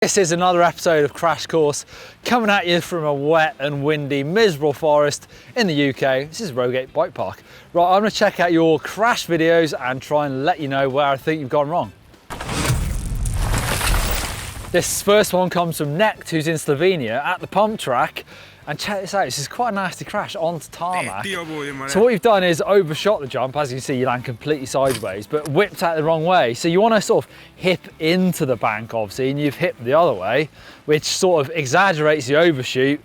This is another episode of Crash Course, coming at you from a wet and windy, miserable forest in the UK. This is Rogate Bike Park. Right, I'm going to check out your crash videos and try and let you know where I think you've gone wrong. This first one comes from Necht, who's in Slovenia at the Pom Track. And check this out, this is quite a nasty crash onto tarmac. So what you've done is overshot the jump. As you can see, you land completely sideways, but whipped out the wrong way. So you want to sort of hip into the bank, obviously, and you've hipped the other way, which sort of exaggerates the overshoot,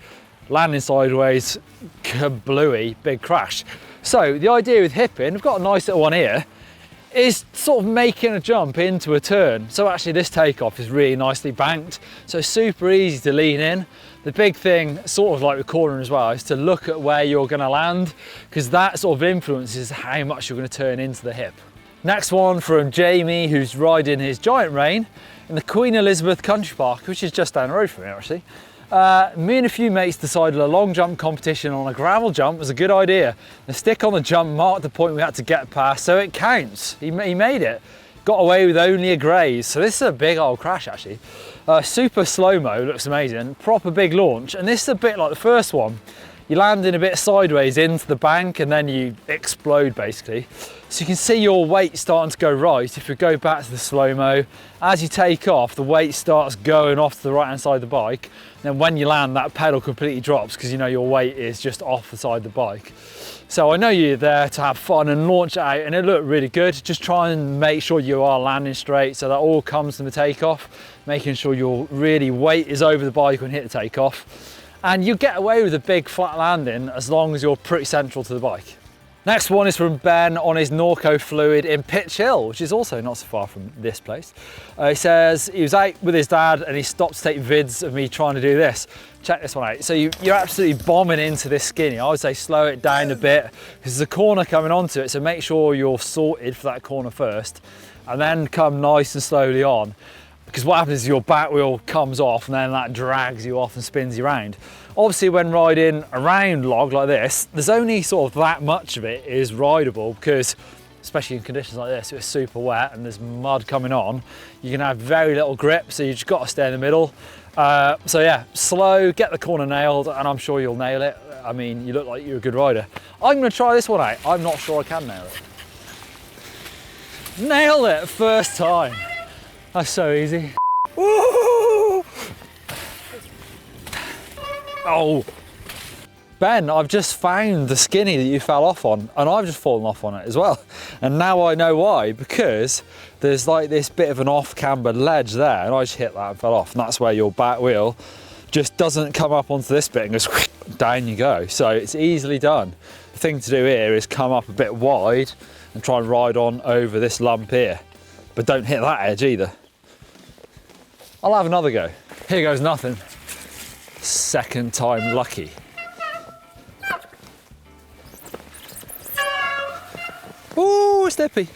landing sideways, kablooey, big crash. So the idea with hipping, we've got a nice little one here, is sort of making a jump into a turn. So actually this takeoff is really nicely banked, so it's super easy to lean in. The big thing, sort of like with cornering as well, is to look at where you're going to land, because that sort of influences how much you're going to turn into the hip. Next one from Jamie, who's riding his giant rein in the Queen Elizabeth Country Park, which is just down the road from here actually. Me and a few mates decided a long jump competition on a gravel jump was a good idea. The stick on the jump marked the point we had to get past, so it counts. He made it. Got away with only a graze. So this is a big old crash actually. Super slow-mo, looks amazing. Proper big launch, and this is a bit like the first one. You land in a bit sideways into the bank and then you explode basically. So you can see your weight starting to go right. If you go back to the slow-mo, as you take off, the weight starts going off to the right-hand side of the bike. Then when you land, that pedal completely drops because you know your weight is just off the side of the bike. So I know you're there to have fun and launch it out, and it looked really good. Just try and make sure you are landing straight, so that all comes from the takeoff, making sure your really weight is over the bike when you hit the takeoff. And you get away with a big flat landing as long as you're pretty central to the bike. Next one is from Ben on his Norco Fluid in Pitch Hill, which is also not so far from this place. He says he was out with his dad and he stopped to take vids of me trying to do this. Check this one out. So you're absolutely bombing into this skinny. I would say slow it down a bit because there's a corner coming onto it, so make sure you're sorted for that corner first and then come nice and slowly on. Because what happens is your back wheel comes off and then that drags you off and spins you around. Obviously when riding a round log like this, there's only sort of that much of it is rideable because, especially in conditions like this, it's super wet and there's mud coming on, you can have very little grip, so you just got to stay in the middle. So yeah, slow, get the corner nailed, and I'm sure you'll nail it. I mean, you look like you're a good rider. I'm gonna try this one out. I'm not sure I can nail it. Nailed it first time. That's so easy. Woo! Oh. Ben, I've just found the skinny that you fell off on, and I've just fallen off on it as well. And now I know why, because there's like this bit of an off-camber ledge there, and I just hit that and fell off, and that's where your back wheel just doesn't come up onto this bit and goes down you go. So it's easily done. The thing to do here is come up a bit wide and try and ride on over this lump here, but don't hit that edge either. I'll have another go. Here goes nothing. Second time lucky. Ooh, steppy.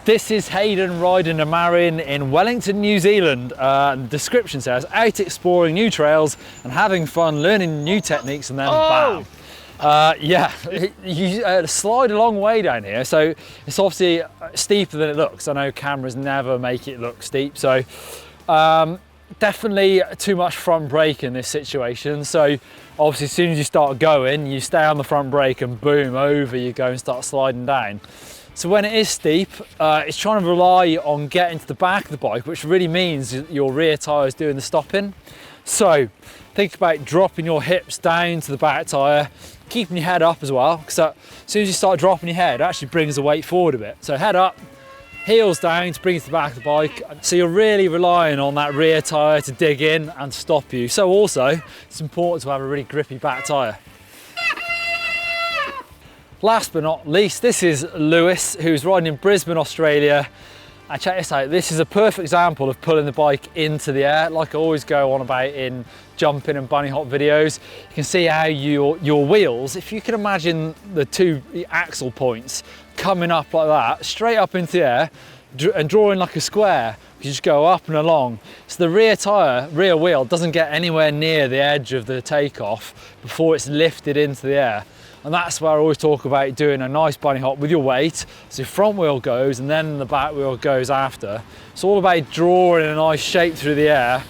This is Hayden riding a Marin in Wellington, New Zealand. The description says, out exploring new trails and having fun, learning new techniques, and then bam. Yeah, you slide a long way down here, so it's obviously steeper than it looks. I know cameras never make it look steep, so definitely too much front brake in this situation. So obviously as soon as you start going, you stay on the front brake and boom, over you go and start sliding down. So when it is steep, it's trying to rely on getting to the back of the bike, which really means your rear tyre is doing the stopping. So think about dropping your hips down to the back tyre, keeping your head up as well, because as soon as you start dropping your head, it actually brings the weight forward a bit. So head up, heels down to bring it to the back of the bike. So you're really relying on that rear tyre to dig in and stop you. So also, it's important to have a really grippy back tyre. Last but not least, this is Lewis, who's riding in Brisbane, Australia. And check this out, this is a perfect example of pulling the bike into the air, like I always go on about in jumping and bunny hop videos. You can see how your wheels, if you can imagine the axle points coming up like that, straight up into the air and drawing like a square, you just go up and along. So the rear wheel doesn't get anywhere near the edge of the takeoff before it's lifted into the air. And that's where I always talk about doing a nice bunny hop with your weight. So your front wheel goes and then the back wheel goes after. It's all about drawing a nice shape through the air.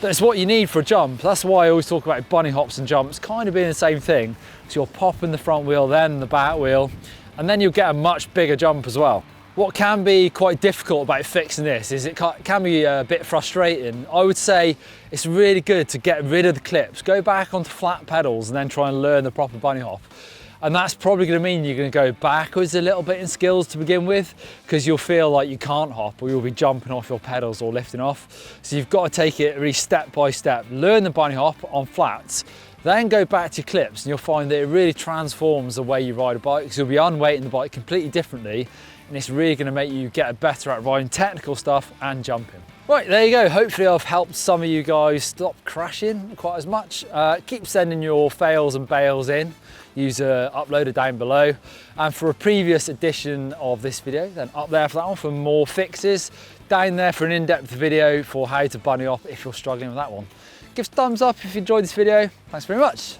That's what you need for a jump. That's why I always talk about bunny hops and jumps kind of being the same thing. So you're popping the front wheel, then the back wheel, and then you'll get a much bigger jump as well. What can be quite difficult about fixing this is it can be a bit frustrating. I would say it's really good to get rid of the clips, go back onto flat pedals and then try and learn the proper bunny hop. And that's probably going to mean you're going to go backwards a little bit in skills to begin with, because you'll feel like you can't hop or you'll be jumping off your pedals or lifting off. So you've got to take it really step by step. Learn the bunny hop on flats, then go back to your clips, and you'll find that it really transforms the way you ride a bike, because you'll be unweighting the bike completely differently, and it's really going to make you get better at riding technical stuff and jumping. Right, there you go. Hopefully I've helped some of you guys stop crashing quite as much. Keep sending your fails and bails in. Use uploader down below. And for a previous edition of this video, then up there for that one for more fixes. Down there for an in-depth video for how to bunny hop if you're struggling with that one. Give us a thumbs up if you enjoyed this video. Thanks very much.